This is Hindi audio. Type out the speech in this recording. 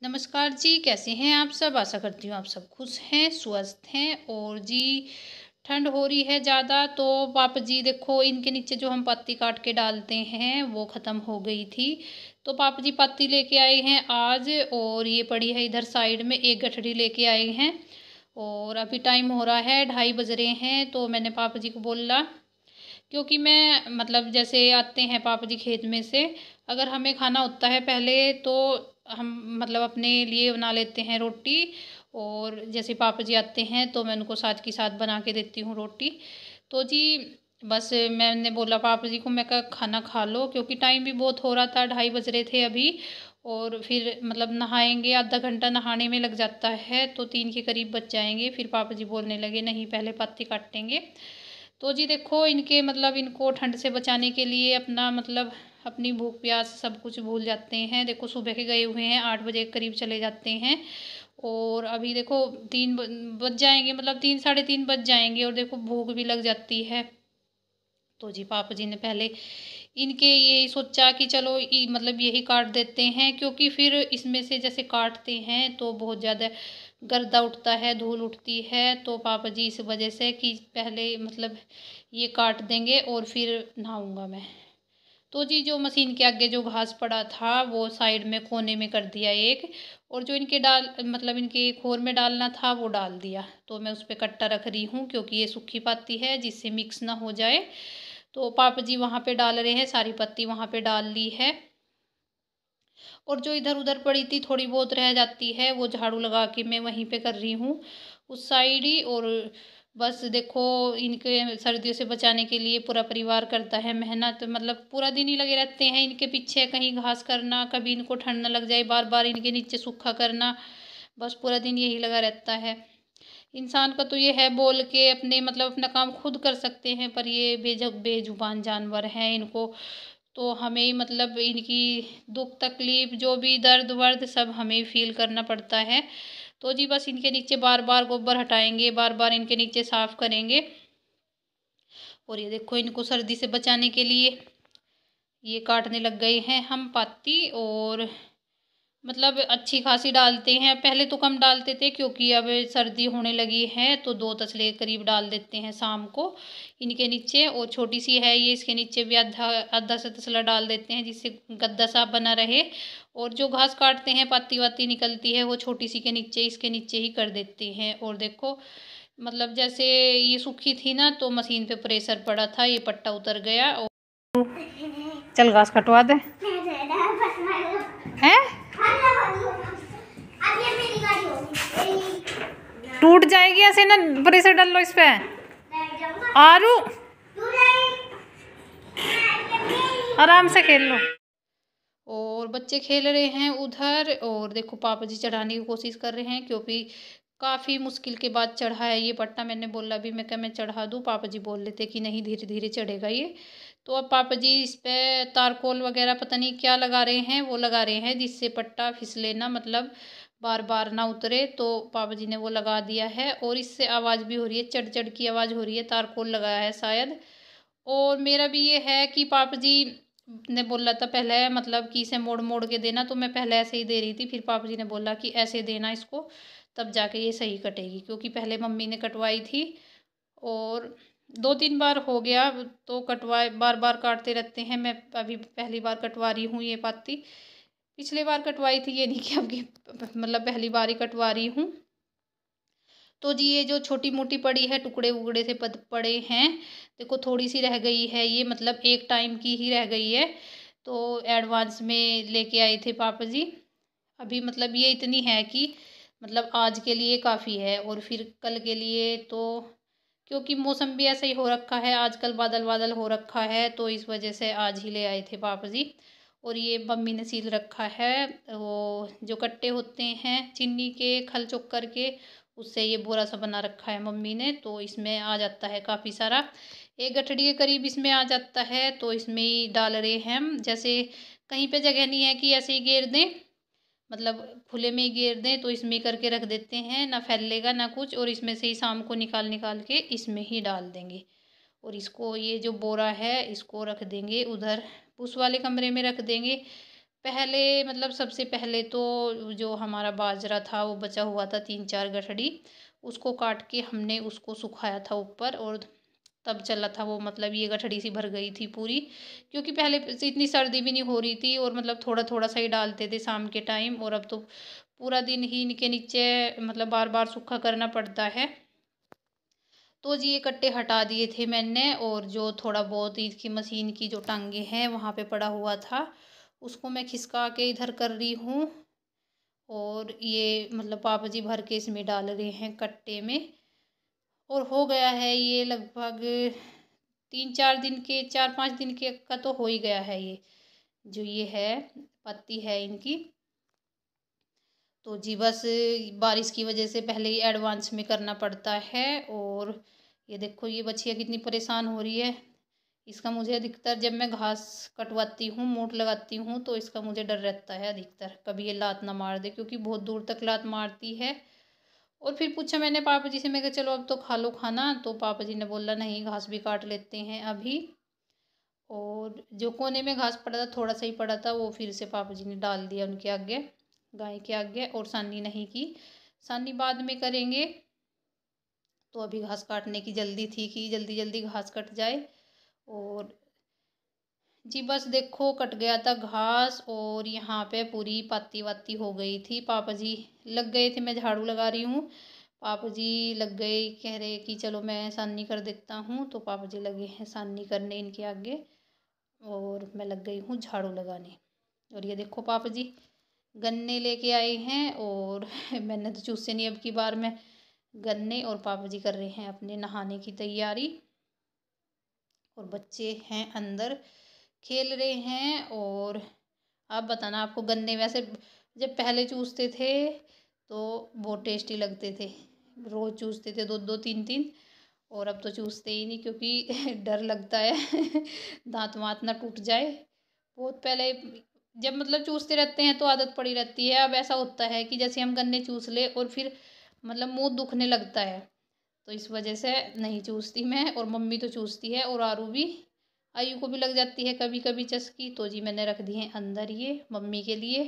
नमस्कार जी, कैसे हैं आप सब। आशा करती हूँ आप सब खुश हैं, स्वस्थ हैं। और जी ठंड हो रही है ज़्यादा, तो पापा जी देखो इनके नीचे जो हम पत्ती काट के डालते हैं वो ख़त्म हो गई थी। तो पापा जी पत्ती लेके आए हैं आज, और ये पड़ी है इधर साइड में, एक गठरी लेके आए हैं। और अभी टाइम हो रहा है 2:30 बज रहे हैं। तो मैंने पापा जी को बोला, क्योंकि मैं मतलब जैसे आते हैं पापा जी खेत में से, अगर हमें खाना होता है पहले तो हम मतलब अपने लिए बना लेते हैं रोटी। और जैसे पापा जी आते हैं तो मैं उनको साथ के साथ बना के देती हूँ रोटी। तो जी बस मैंने बोला पापा जी को, मैं कहा खाना खा लो, क्योंकि टाइम भी बहुत हो रहा था, 2:30 बज रहे थे अभी। और फिर मतलब नहाएंगे, आधा घंटा नहाने में लग जाता है, तो 3 के करीब बच जाएंगे। फिर पापा जी बोलने लगे नहीं पहले पत्ती काटेंगे। तो जी देखो इनके मतलब इनको ठंड से बचाने के लिए अपना मतलब अपनी भूख प्यास सब कुछ भूल जाते हैं। देखो सुबह के गए हुए हैं, 8 बजे के करीब चले जाते हैं। और अभी देखो 3 बज जाएंगे, मतलब 3 साढ़े 3 बज जाएंगे, और देखो भूख भी लग जाती है। तो जी पापा जी ने पहले इनके यही सोचा कि चलो मतलब यही काट देते हैं, क्योंकि फिर इसमें से जैसे काटते हैं तो बहुत ज़्यादा गर्दा उठता है, धूल उठती है। तो पापा जी इस वजह से कि पहले मतलब ये काट देंगे और फिर नहाऊंगा मैं। तो जी जो मशीन के आगे जो घास पड़ा था वो साइड में कोने में कर दिया एक, और जो इनके डाल मतलब इनके खोर में डालना था वो डाल दिया। तो मैं उस पर कट्टा रख रही हूँ, क्योंकि ये सूखी पत्ती है जिससे मिक्स ना हो जाए। तो पापा जी वहाँ पे डाल रहे हैं, सारी पत्ती वहाँ पे डाल ली है। और जो इधर उधर पड़ी थी थोड़ी बहुत रह जाती है, वो झाड़ू लगा के मैं वहीं पे कर रही हूँ, उस साइड ही। और बस देखो इनके सर्दियों से बचाने के लिए पूरा परिवार करता है मेहनत, मतलब पूरा दिन ही लगे रहते हैं इनके पीछे, कहीं घास करना, कभी इनको ठंड न लग जाए, बार बार इनके नीचे सूखा करना, बस पूरा दिन यही लगा रहता है। इंसान का तो ये है बोल के अपने मतलब अपना काम खुद कर सकते हैं, पर ये बेजुबान जानवर हैं, इनको तो हमें ही मतलब इनकी दुख तकलीफ जो भी दर्द वर्द सब हमें फील करना पड़ता है। तो जी बस इनके नीचे बार बार गोबर हटाएंगे, बार बार इनके नीचे साफ करेंगे। और ये देखो इनको सर्दी से बचाने के लिए ये काटने लग गए हैं हम पत्ती। और मतलब अच्छी खासी डालते हैं, पहले तो कम डालते थे, क्योंकि अब सर्दी होने लगी है तो 2 तसले के करीब डाल देते हैं शाम को इनके नीचे। और छोटी सी है ये, इसके नीचे भी आधा आधा सा तसला डाल देते हैं, जिससे गद्दा सा बना रहे। और जो घास काटते हैं पत्ती वत्ती निकलती है वो छोटी सी के नीचे, इसके नीचे ही कर देते हैं। और देखो मतलब जैसे ये सूखी थी ना, तो मशीन पे प्रेशर पड़ा था, ये पट्टा उतर गया। और चल घास कटवा दे हैं, टूट जाएगी ऐसे ना, प्रेशर डाल लो इस पे। आरू आराम से खेल लो। और बच्चे खेल रहे हैं उधर, और देखो पापा जी चढ़ाने की कोशिश कर रहे हैं, क्योंकि काफ़ी मुश्किल के बाद चढ़ा है ये पट्टा। मैंने बोला भी, मैं क्या मैं चढ़ा दूँ, पापा जी बोल रहे थे कि नहीं धीरे धीरे चढ़ेगा ये। तो अब पापा जी इस पे तारकोल वगैरह पता नहीं क्या लगा रहे हैं, वो लगा रहे हैं जिससे पट्टा फिसले ना, मतलब बार बार ना उतरे। तो पापा जी ने वो लगा दिया है, और इससे आवाज़ भी हो रही है, चढ़ चढ़ की आवाज़ हो रही है, तारकोल लगाया है शायद। और मेरा भी ये है कि पापा जी ने बोला था पहले मतलब कि इसे मोड़ मोड़ के देना, तो मैं पहले ऐसे ही दे रही थी, फिर पापा जी ने बोला कि ऐसे देना इसको, तब जाके ये सही कटेगी, क्योंकि पहले मम्मी ने कटवाई थी। और 2-3 बार हो गया तो कटवाए, बार बार काटते रहते हैं। मैं अभी पहली बार कटवा रही हूँ ये पत्ती, पिछली बार कटवाई थी, ये नहीं कि अब की मतलब पहली बार ही कटवा रही हूँ। तो जी ये जो छोटी मोटी पड़ी है, टुकड़े वुकड़े से पद पड़े हैं, देखो थोड़ी सी रह गई है ये, मतलब एक टाइम की ही रह गई है। तो एडवांस में लेके आए थे पापा जी। अभी मतलब ये इतनी है कि मतलब आज के लिए काफ़ी है, और फिर कल के लिए तो क्योंकि मौसम भी ऐसा ही हो रखा है, आजकल बादल बादल हो रखा है, तो इस वजह से आज ही ले आए थे पापा जी। और ये मम्मी ने सील रखा है, वो जो कट्टे होते हैं चीनी के खल चोकर के, उससे ये बोरा सा बना रखा है मम्मी ने। तो इसमें आ जाता है काफ़ी सारा, एक गठड़ी के करीब इसमें आ जाता है। तो इसमें ही डाल रहे हैं हम, जैसे कहीं पे जगह नहीं है कि ऐसे ही घेर दें, मतलब खुले में ही घेर दें, तो इसमें करके रख देते हैं, ना फैलेगा ना कुछ। और इसमें से ही शाम को निकाल निकाल के इसमें ही डाल देंगे। और इसको ये जो बोरा है इसको रख देंगे उधर उस वाले कमरे में रख देंगे, पहले मतलब सबसे पहले तो जो हमारा बाजरा था वो बचा हुआ था 3-4 गठड़ी, उसको काट के हमने उसको सुखाया था ऊपर, और तब चला था वो, मतलब ये गठड़ी सी भर गई थी पूरी, क्योंकि पहले से इतनी सर्दी भी नहीं हो रही थी, और मतलब थोड़ा थोड़ा सा ही डालते थे शाम के टाइम, और अब तो पूरा दिन ही इनके नीचे मतलब बार बार सूखा करना पड़ता है। तो जी ये कट्टे हटा दिए थे मैंने, और जो थोड़ा बहुत इसकी मशीन की जो टांगे हैं वहाँ पे पड़ा हुआ था, उसको मैं खिसका के इधर कर रही हूँ। और ये मतलब पापा जी भर के इसमें डाल रहे हैं कट्टे में, और हो गया है ये लगभग 3-4 दिन के, 4-5 दिन के का तो हो ही गया है ये, जो ये है पत्ती है इनकी। तो जी बस बारिश की वजह से पहले ही एडवांस में करना पड़ता है। और ये देखो ये बछिया कितनी परेशान हो रही है। इसका मुझे अधिकतर जब मैं घास कटवाती हूँ, मूठ लगाती हूँ, तो इसका मुझे डर रहता है अधिकतर कभी ये लात ना मार दे, क्योंकि बहुत दूर तक लात मारती है। और फिर पूछा मैंने पापा जी से, मैं कहा चलो अब तो खा लो खाना, तो पापा जी ने बोला नहीं घास भी काट लेते हैं अभी। और जो कोने में घास पड़ा था थोड़ा सा ही पड़ा था, वो फिर से पापा जी ने डाल दिया उनके आगे, गाय के आगे, और सानी नहीं की, सानी बाद में करेंगे। तो अभी घास काटने की जल्दी थी कि जल्दी जल्दी घास कट जाए। और जी बस देखो कट गया था घास, और यहाँ पे पूरी पाती वाती हो गई थी। पापा जी लग गए थे, मैं झाड़ू लगा रही हूँ, पापा जी लग गए, कह रहे कि चलो मैं सानी कर देता हूँ, तो पापा जी लगे हैं सानी करने इनके आगे, और मैं लग गई हूँ झाड़ू लगाने। और ये देखो पापा जी गन्ने लेके आए हैं, और मैंने तो चूसे नहीं अब की बार में गन्ने, और पापा जी कर रहे हैं अपने नहाने की तैयारी, और बच्चे हैं अंदर खेल रहे हैं। और आप बताना, आपको गन्ने वैसे जब पहले चूसते थे तो बहुत टेस्टी लगते थे, रोज़ चूसते थे 2-2 3-3, और अब तो चूसते ही नहीं, क्योंकि डर लगता है दांत वाँत ना टूट जाए। बहुत पहले जब मतलब चूसते रहते हैं तो आदत पड़ी रहती है, अब ऐसा होता है कि जैसे हम गन्ने चूस ले और फिर मतलब मुंह दुखने लगता है, तो इस वजह से नहीं चूसती मैं, और मम्मी तो चूसती है, और आरू भी, आयु को भी लग जाती है कभी कभी चस्की। तो जी मैंने रख दी है अंदर ये मम्मी के लिए,